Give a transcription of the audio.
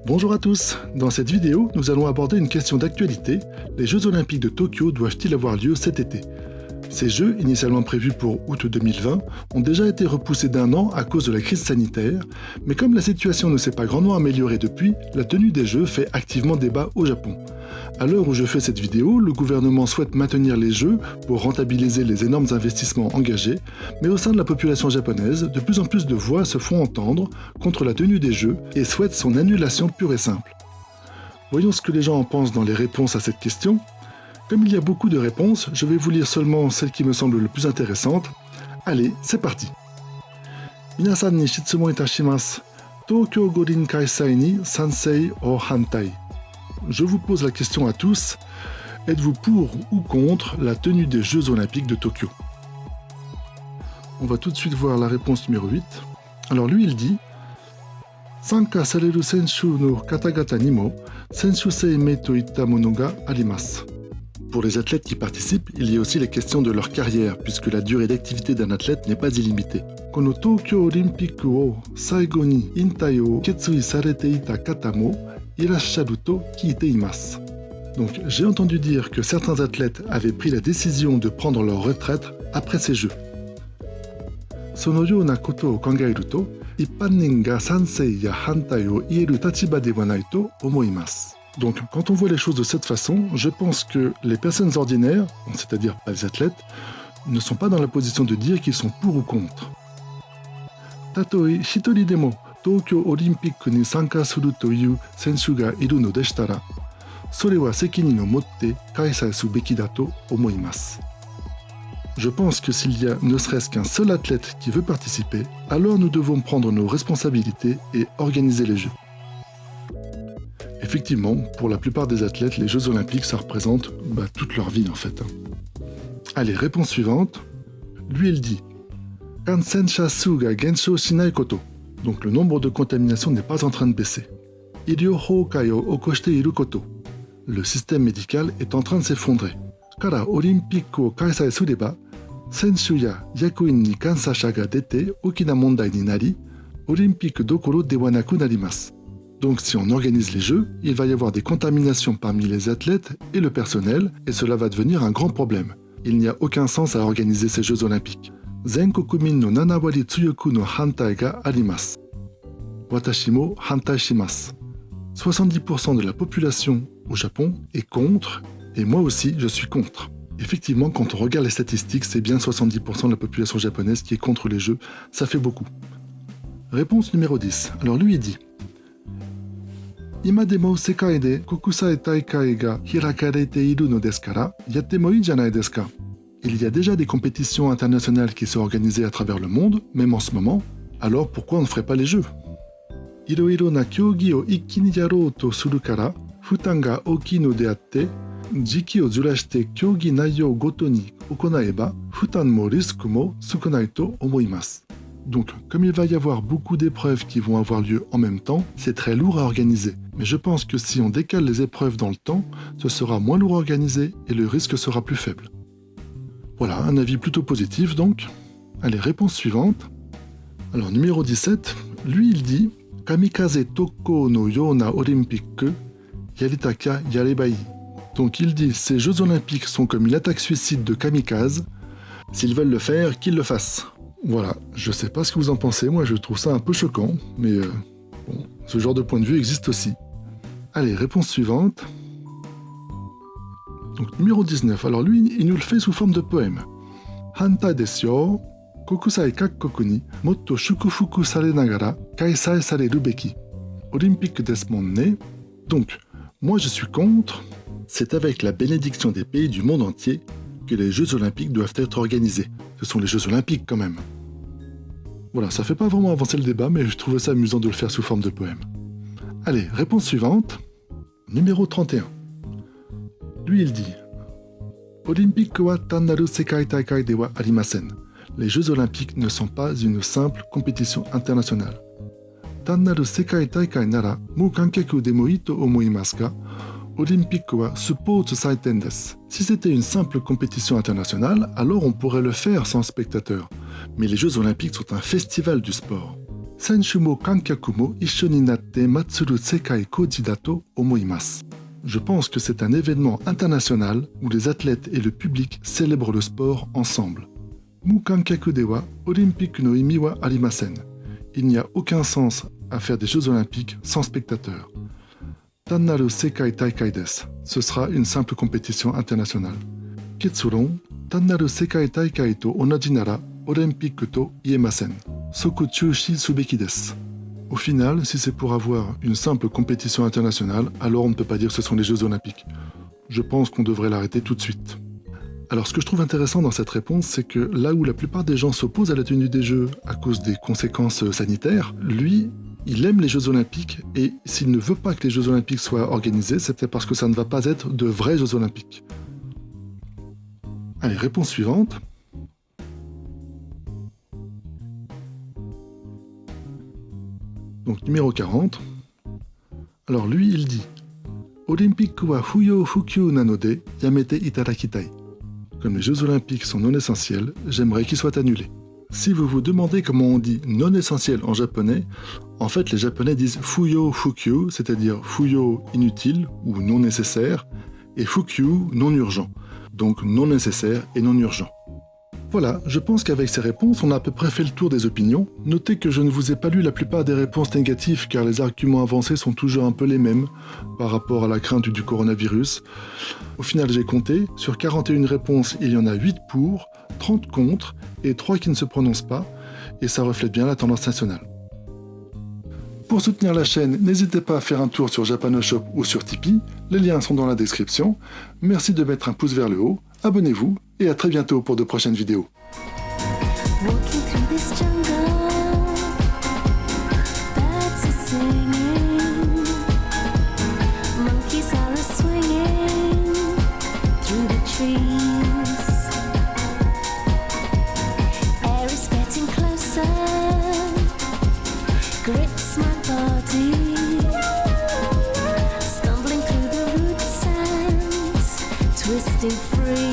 Bonjour à tous, dans cette vidéo, nous allons aborder une question d'actualité. Les Jeux Olympiques de Tokyo doivent-ils avoir lieu cet été? Ces Jeux, initialement prévus pour août 2020, ont déjà été repoussés d'1 an à cause de la crise sanitaire, mais comme la situation ne s'est pas grandement améliorée depuis, la tenue des Jeux fait activement débat au Japon. À l'heure où je fais cette vidéo, le gouvernement souhaite maintenir les Jeux pour rentabiliser les énormes investissements engagés, mais au sein de la population japonaise, de plus en plus de voix se font entendre contre la tenue des Jeux et souhaitent son annulation pure et simple. Voyons ce que les gens en pensent dans les réponses à cette question. Comme il y a beaucoup de réponses, je vais vous lire seulement celles qui me semblent le plus intéressantes. Allez, c'est parti. Minasan ni shitsumon itashimasu. Tokyo五輪 kaisai ni sansei o hantai. Je vous pose la question à tous. Êtes-vous pour ou contre la tenue des Jeux Olympiques de Tokyo? On va tout de suite voir la réponse numéro 8. Alors lui, il dit Sanka sareru senshu no katagata ni mo senshu seimei to itta mono ga arimasu. Pour les athlètes qui participent, il y a aussi les questions de leur carrière, puisque la durée d'activité d'un athlète n'est pas illimitée. Kono Tokyo Olympic wo saigo ni intai o ketsui sarete ita kata mo irasharu to kiite imasu. Donc, j'ai entendu dire que certains athlètes avaient pris la décision de prendre leur retraite après ces Jeux. Sono yona koto o kangeiru to, ippannen ga sansei ya hantai o ieru tachiba de wa nai to omoimasu. Donc, quand on voit les choses de cette façon, je pense que les personnes ordinaires, c'est-à-dire pas les athlètes, ne sont pas dans la position de dire qu'ils sont pour ou contre. Tatoi hitori demo Tokyo Olympic ni sanka suru to iu senshu ga iru no deshitara, sore wa sekinin o motte kaisai su beki da to omoimasu. Je pense que s'il y a ne serait-ce qu'un seul athlète qui veut participer, alors nous devons prendre nos responsabilités et organiser les Jeux. Effectivement, pour la plupart des athlètes, les Jeux Olympiques, ça représente toute leur vie en fait. Allez, réponse suivante. Lui, il dit Kansensha su ga gensho shinai koto. Donc le nombre de contaminations n'est pas en train de baisser. Iryō hōkai o okoshite iru koto. Le système médical est en train de s'effondrer. Kara Olympic o kaisai sureba, senshu ya yakuin ni kansasha ga dete okina mondai ni nari, Olympic dokoro de wa naku narimasu. Donc si on organise les Jeux, il va y avoir des contaminations parmi les athlètes et le personnel, et cela va devenir un grand problème. Il n'y a aucun sens à organiser ces Jeux Olympiques. Zenkokumin no 7 wari tsuyoku no hantai ga arimasu. Watashi mo hantai shimasu. 70% de la population au Japon est contre, et moi aussi je suis contre. Effectivement, quand on regarde les statistiques, c'est bien 70% de la population japonaise qui est contre les Jeux, ça fait beaucoup. Réponse numéro 10. Alors lui il dit Ima demo sekai de kokusai taikai ga hirakarete iru no desu kara, yatte mo ii janai desu ka. Il y a déjà des compétitions internationales qui sont organisées à travers le monde, même en ce moment, alors pourquoi on ne ferait pas les Jeux? Iroiro na kyōgi o ikki ni yarou to suru kara, futan ga ookii no de atte, jiki o zurashite kyōgi naiyō goto ni okonaeba, futan mo risku mo sukunai to omoimasu. Donc, comme il va y avoir beaucoup d'épreuves qui vont avoir lieu en même temps, c'est très lourd à organiser. Mais je pense que si on décale les épreuves dans le temps, ce sera moins lourd à organiser et le risque sera plus faible. Voilà, un avis plutôt positif donc. Allez, réponse suivante. Alors, numéro 17, lui il dit Kamikaze Toko no Yona Olympique Yaritaka Yarebai. Donc il dit ces Jeux Olympiques sont comme une attaque suicide de kamikaze. S'ils veulent le faire, qu'ils le fassent. Voilà, je sais pas ce que vous en pensez, moi je trouve ça un peu choquant, mais bon, ce genre de point de vue existe aussi. Allez, réponse suivante. Donc numéro 19, alors lui, il nous le fait sous forme de poème. Hantai desu yo, kokusai kakkoku ni motto shukufuku sare nagara kaisai sareru beki. Olympique desu mon ne. Donc, moi je suis contre, c'est avec la bénédiction des pays du monde entier que les Jeux Olympiques doivent être organisés. Ce sont les Jeux Olympiques quand même. Voilà, ça fait pas vraiment avancer le débat, mais je trouvais ça amusant de le faire sous forme de poème. Allez, réponse suivante. Numéro 31. Lui, il dit Olympique wa tannaru sekai taikai de wa arimasen. Les Jeux Olympiques ne sont pas une simple compétition internationale. Tannaru sekai taikai nara mou kankeku demo ii to omoimasu ga, Olympique wa sports saiten desu. Si c'était une simple compétition internationale, alors on pourrait le faire sans spectateurs. Mais les Jeux Olympiques sont un festival du sport. Senshu mo kankaku mo issho ni natte matsuru sekai koji da to omoimasu. Je pense que c'est un événement international où les athlètes et le public célèbrent le sport ensemble. Mukankaku de wa Olympique no imi wa arimasen. Il n'y a aucun sens à faire des Jeux Olympiques sans spectateurs. Tannaru sekai taikai desu. Ce sera une simple compétition internationale. Ketsuron, Tannaru sekai taikai to onaji nara Olympique to iemasen. Soku chushi subeki desu. Au final, si c'est pour avoir une simple compétition internationale, alors on ne peut pas dire que ce sont les Jeux Olympiques. Je pense qu'on devrait l'arrêter tout de suite. Alors ce que je trouve intéressant dans cette réponse, c'est que là où la plupart des gens s'opposent à la tenue des Jeux à cause des conséquences sanitaires, lui, il aime les Jeux Olympiques et s'il ne veut pas que les Jeux Olympiques soient organisés, c'est peut-être parce que ça ne va pas être de vrais Jeux Olympiques. Allez, réponse suivante. Donc numéro 40. Alors lui, il dit Olympique wa fuyo fukyu nanode yamete itadakitai. Comme les Jeux Olympiques sont non essentiels, j'aimerais qu'ils soient annulés. Si vous vous demandez comment on dit non essentiel en japonais, en fait les japonais disent fuyo fukyu, c'est-à-dire fuyo inutile ou non nécessaire, et fukyu non urgent, donc non nécessaire et non urgent. Voilà, je pense qu'avec ces réponses, on a à peu près fait le tour des opinions. Notez que je ne vous ai pas lu la plupart des réponses négatives car les arguments avancés sont toujours un peu les mêmes par rapport à la crainte du coronavirus. Au final, j'ai compté, sur 41 réponses, il y en a 8 pour, 30 contre et 3 qui ne se prononcent pas, et ça reflète bien la tendance nationale. Pour soutenir la chaîne, n'hésitez pas à faire un tour sur Japanoshop ou sur Tipeee, les liens sont dans la description. Merci de mettre un pouce vers le haut, abonnez-vous et à très bientôt pour de prochaines vidéos. Grips my body, stumbling through the root sands, twisting free.